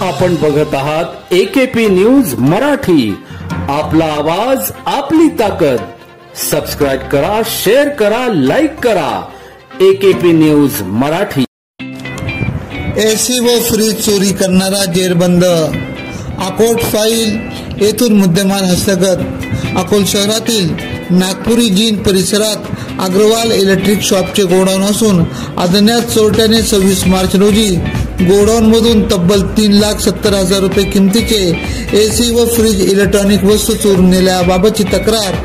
आपण बघत आहात एकेपी न्यूज मराठी। आपला आवाज आपली ताकद। सबस्क्राइब करा, शेअर करा, लाईक करा। AKP news Marathi. एसी व फ्रीज चोरी करणारा जेरबंद। अकोट फाईल येथून मुद्देमाल हस्तगत। अकोल शहरातील नागपुरी जीन परिसरात अग्रवाल इलेक्ट्रिक शॉपचे गोडाऊन असून अज्ञात चोरट्याने 26 मार्च रोजी गोडाऊनमधून तब्बल 3,70,000 रुपये किमतीचे एसी व फ्रीज इलेक्ट्रॉनिक वस्तू चोरून नेल्याबाबतची तक्रार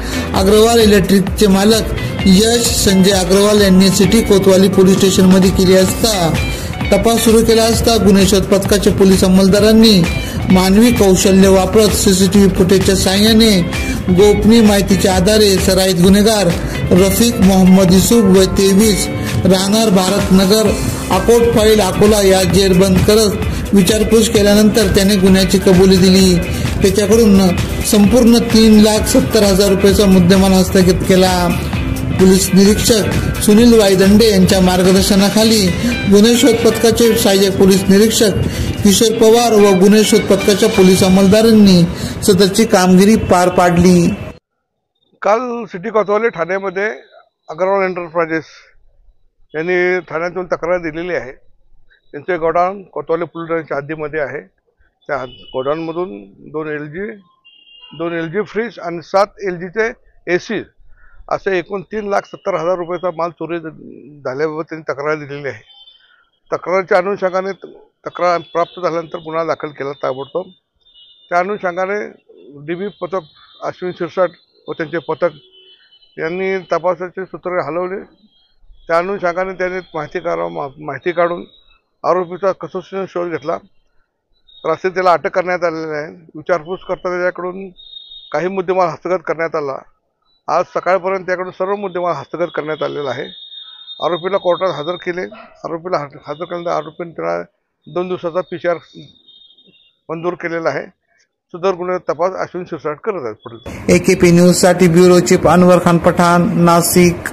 अग्रवाल इलेक्ट्रिकचे मालक यश संजय अग्रवाल यांनी सिटी कोतवाली पोलीस स्टेशनमध्ये केली असता तपास सुरू केला असता गुन्हे शोध पथकाच्या पोलीस अंमलदारांनी मानवी कौशल्य वापरत सीसीटीव्ही फुटेजच्या साहाय्याने गोपनीय माहितीच्या आधारे सराईत गुन्हेगार रफिक मोहम्मद युसुफ वय 23 राहणार भारतनगर अकोट फाईल अकोला या जेरबंद करत विचारपूस केल्यानंतर त्याने गुन्ह्याची कबुली दिली। त्याच्याकडून संपूर्ण 3,70,000 रुपयाचा मुद्देमाल हस्तगत केला। पोलीस निरीक्षक सुनील वायदंडे यांच्या मार्गदर्शनाखाली गुन्हे शोध पथकाचे सहाय्यक पोलीस निरीक्षक किशोर पवार व गुन्हे शोध पथकाच्या पोलीस अंमलदारांनी सदरची कामगिरी पार पाडली। काल सिटी कोतवाली ठाण्यामध्ये अग्रवाल एंटरप्राइजेस यांनी ठाण्यातून तक्रार दिलेली आहे। त्यांचे गोडाऊन कोतवाली पोलीस स्टेशनच्या हद्दीमध्ये आहे। त्या गोडाऊनमधून 2 LG फ्रीज आणि 7 LGचे एसी असे एकूण 3,70,000 रुपयाचा माल चोरी झाल्याबाबत त्यांनी तक्रार दिलेली आहे। तक्रारीच्या अनुषंगाने तक्रार प्राप्त झाल्यानंतर गुन्हा दाखल केला ताबडतोब। त्या अनुषंगाने DB पथक अश्विन शिरसाट व त्यांचे पथक यांनी तपासाचे सूत्र हलवले। त्या अनुषंगाने त्यांनी माहिती काढून आरोपीचा कसोशीने शोध घेतला। रात्री त्याला अटक करण्यात आलेली आहे। विचारपूस करता त्याच्याकडून काही मुद्देमाल हस्तगत करण्यात आला। आज सकाळपर्यंत त्याकडून सर्व मुद्देमाल हस्तगत करण्यात आलेला आहे। आरोपीला कोर्टात हजर केले। आरोपीला हजर केल्यानंतर आरोपीने त्याला 2 दिवसाचा PCR मंजूर केलेला आहे। सदर गुन्हे तपास अश्विन शिरसाट करत आहेत। एकेपी न्यूज साठी ब्युरो चीफ अनवर खान पठाण, नाशिक।